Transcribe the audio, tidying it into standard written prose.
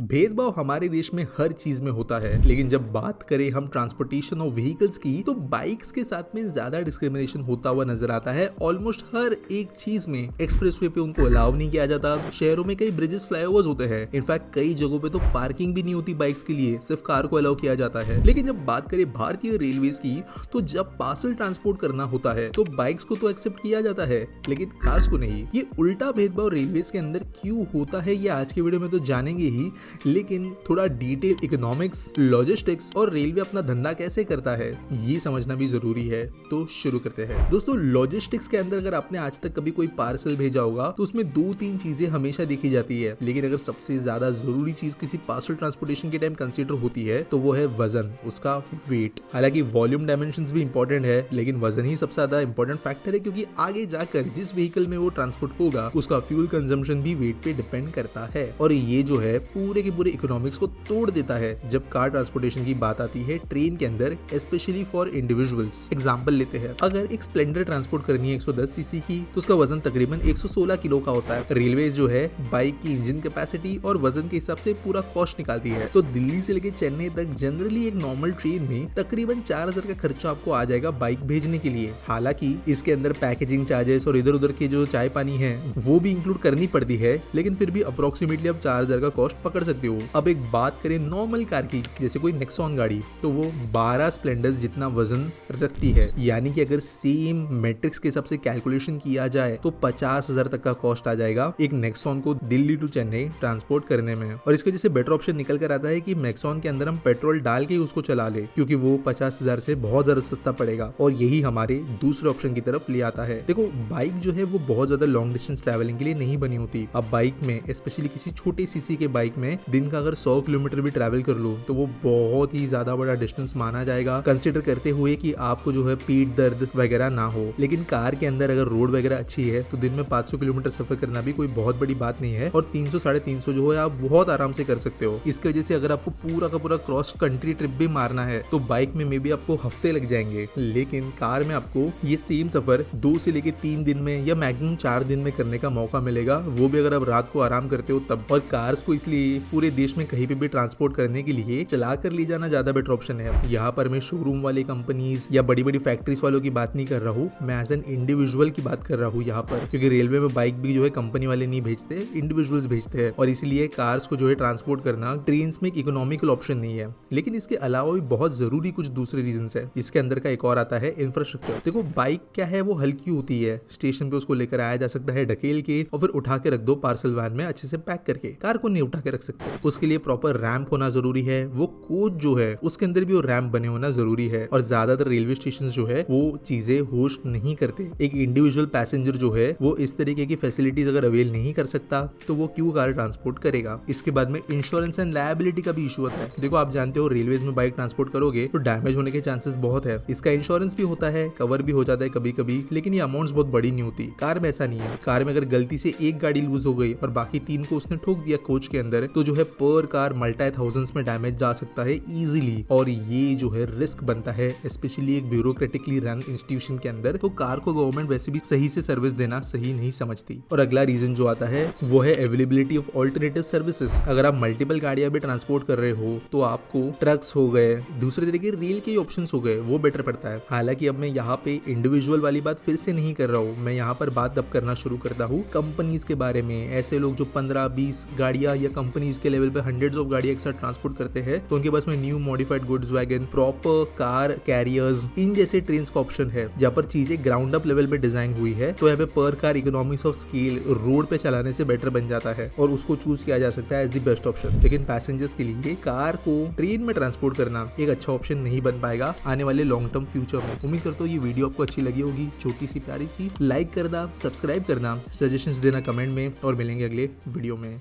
भेदभाव हमारे देश में हर चीज में होता है, लेकिन जब बात करें हम ट्रांसपोर्टेशन ऑफ व्हीकल्स की तो बाइक्स के साथ में ज्यादा डिस्क्रिमिनेशन होता हुआ नजर आता है। ऑलमोस्ट हर एक चीज में एक्सप्रेसवे पे उनको अलाउ नहीं किया जाता। शहरों में कई ब्रिजेस फ्लाईओवर्स होते हैं, इनफैक्ट कई जगहों पे तो पार्किंग भी नहीं होती बाइक्स के लिए, सिर्फ कार को अलाउ किया जाता है। लेकिन जब बात करें भारतीय रेलवेज की तो जब पार्सल ट्रांसपोर्ट करना होता है तो बाइक्स को तो एक्सेप्ट किया जाता है लेकिन कार्स को नहीं। ये उल्टा भेदभाव रेलवेज के अंदर क्यों होता है ये आज के वीडियो में तो जानेंगे ही, लेकिन थोड़ा डिटेल इकोनॉमिक्स, लॉजिस्टिक्स और रेलवे अपना धंधा कैसे करता है ये समझना भी जरूरी है। तो शुरू करते हैं। दोस्तों, लॉजिस्टिक्स के अंदर अगर आपने आज तक कभी कोई पार्सल भेजा होगा तो उसमें 2-3 चीजें हमेशा देखी जाती है, लेकिन अगर सबसे ज्यादा जरूरी चीज किसी पार्सल ट्रांसपोर्टेशन के टाइम कंसीडर होती है तो वो है वजन, उसका वेट। हालांकि वॉल्यूम डायमेंशंस भी इंपॉर्टेंट है, लेकिन वजन ही सबसे ज्यादा इंपॉर्टेंट फैक्टर है, क्योंकि आगे जाकर जिस व्हीकल में वो ट्रांसपोर्ट होगा उसका फ्यूल कंजम्पशन भी वेट पे डिपेंड करता है। और ये जो है पूरे के पूरे इकोनॉमिक्स को तोड़ देता है जब कार ट्रांसपोर्टेशन की बात आती है ट्रेन के अंदर, स्पेशली फॉर इंडिविजुअल्स। एग्जांपल लेते हैं, अगर एक स्प्लेंडर ट्रांसपोर्ट करनी है 110 सीसी की तो उसका वजन तकरीबन 116 किलो का होता है। रेलवेज जो है बाइक की इंजन कैपेसिटी और वजन के हिसाब से पूरा कॉस्ट निकालती है। तो दिल्ली से लेकर चेन्नई तक जनरली एक नॉर्मल ट्रेन में तकरीबन 4000 का खर्चा आपको आ जाएगा बाइक भेजने के लिए। हालांकि इसके अंदर पैकेजिंग चार्जेस और इधर उधर के जो चाय पानी है वो भी इंक्लूड करनी पड़ती है, लेकिन फिर भी अप्रोक्सीमेटली आप 4000 का कॉस्ट पकड़ सकते हो। अब एक बात करें नॉर्मल कार की, जैसे कोई नेक्सॉन गाड़ी, तो वो 12 स्प्लेंडर्स जितना वजन रखती है। यानी कि अगर सेम मैट्रिक्स के हिसाब से कैलकुलेशन किया जाए तो 50,000 तक का कॉस्ट आ जाएगा एक नेक्सॉन को दिल्ली टू चेन्नई ट्रांसपोर्ट करने में। और इसके जैसे बेटर ऑप्शन निकल कर आता है कि नेक्सॉन के अंदर हम पेट्रोल डाल के उसको चला ले, क्योंकि वो 50,000 से बहुत ज्यादा सस्ता पड़ेगा, और यही हमारे दूसरे ऑप्शन की तरफ ले आता है। देखो, बाइक जो है वो बहुत ज्यादा लॉन्ग डिस्टेंस ट्रैवलिंग के लिए नहीं बनी होती। अब बाइक में स्पेशली किसी छोटे सीसी के बाइक में दिन का अगर 100 किलोमीटर भी ट्रैवल कर लो तो वो बहुत ही ज्यादा बड़ा डिस्टेंस माना जाएगा, कंसिडर करते हुए कि आपको जो है पीठ दर्द वगैरह ना हो। लेकिन कार के अंदर अगर रोड वगैरह अच्छी है तो दिन में 500 किलोमीटर सफर करना भी कोई बहुत बड़ी बात नहीं है, और 300-350 जो है आप बहुत आराम से कर सकते हो। इसकी वजह से अगर आपको पूरा का पूरा क्रॉस कंट्री ट्रिप भी मारना है तो बाइक में मे बी आपको हफ्ते लग जाएंगे, लेकिन कार में आपको ये सेम सफर 2 से लेकर 3 दिन में या मैक्सिमम 4 दिन में करने का मौका मिलेगा, वो भी अगर आप रात को आराम करते हो तब। और कार्स को इसलिए पूरे देश में कहीं पे भी ट्रांसपोर्ट करने के लिए चला कर ले जाना ज्यादा बेटर ऑप्शन है। यहाँ पर मैं शोरूम वाले कंपनीज या बड़ी बड़ी फैक्ट्रीज वालों की बात नहीं कर रहा हूँ, मैं एज एन इंडिविजुअल की बात कर रहा हूँ यहाँ पर, क्योंकि रेलवे में बाइक भी जो है कंपनी वाले नहीं भेजते, इंडिविजुअल्स भेजते हैं, और इसलिए कार्स को जो है ट्रांसपोर्ट करना ट्रेन में एक इकोनॉमिकल ऑप्शन नहीं है। लेकिन इसके अलावा भी बहुत जरूरी कुछ दूसरे रीजन है। इसके अंदर का एक और आता है इंफ्रास्ट्रक्चर। देखो, बाइक क्या है, वो हल्की होती है, स्टेशन पे उसको लेकर आया जा सकता है ढकेल के, और फिर उठा के रख दो पार्सल वैन में अच्छे से पैक करके। कार को नहीं उठा के रख सकते, उसके लिए प्रॉपर रैंप होना जरूरी है, वो कोच जो है उसके अंदर भी वो रैंप बने होना जरूरी है, और ज्यादातर रेलवे स्टेशन जो है वो चीजें होस्ट नहीं करते। एक इंडिविजुअल पैसेंजर जो है वो इस तरीके की फैसिलिटीज अगर अवेल नहीं कर सकता तो वो क्यों कार ट्रांसपोर्ट करेगा। इसके बाद में इंश्योरेंस एंड लायबिलिटी का भी इशू होता है। देखो, आप जानते हो रेलवेज में बाइक ट्रांसपोर्ट करोगे तो डैमेज होने के चांसेस बहुत है। इसका इंश्योरेंस भी होता है, कवर भी हो जाता है कभी कभी, लेकिन ये अमाउंट्स बहुत बड़ी नहीं होती। कार में ऐसा नहीं है। कार में अगर गलती से एक गाड़ी लूज हो गई और बाकी 3 को उसने ठोक दिया कोच के अंदर, तो जो है पर कार मल्टी थाउजेंड्स में डैमेज जा सकता है इजीली, और ये जो है रिस्क बनता है स्पेशली एक ब्यूरोक्रेटिकली रन इंस्टीट्यूशन के अंदर। तो कार को गवर्नमेंट वैसे भी सही से सर्विस देना सही नहीं समझती। और अगला रीजन जो आता है वो है अवेलेबिलिटी ऑफ ऑल्टरनेटिव सर्विसेज। अगर आप मल्टीपल गाड़ियां भी ट्रांसपोर्ट कर रहे हो तो आपको ट्रक्स हो गए, दूसरे तरीके रेल के ऑप्शंस हो गए, वो बेटर पड़ता है। हालांकि अब मैं यहाँ पे इंडिविजुअल वाली बात फिर से नहीं कर रहा हूँ, मैं यहाँ पर बात अब करना शुरू करता हूँ कंपनीज के बारे में। ऐसे लोग जो 15-20 गाड़ियां या कंपनीज के लेवल पे हंड्रेड्स ऑफ गाड़ियां एक साथ ट्रांसपोर्ट करते हैं, तो उनके पास में new modified goods wagon, proper car carriers, इन जैसे ट्रेन का ऑप्शन है, जहाँ पर चीजें ग्राउंड अप लेवल पे डिजाइन हुई है। तो यहाँ पे पर car economics of scale road पे चलाने से बेटर बन जाता है, और उसको चूज किया जा सकता है एज द बेस्ट ऑप्शन। लेकिन पैसेंजर्स के लिए कार को ट्रेन में ट्रांसपोर्ट करना एक अच्छा ऑप्शन नहीं बन पाएगा आने वाले लॉन्ग टर्म फ्यूचर में। उम्मीद करता हूँ ये वीडियो आपको अच्छी लगी होगी, छोटी सी प्यारी सी। लाइक करना, सब्सक्राइब करना, सजेशंस देना कमेंट में, और मिलेंगे अगले वीडियो में।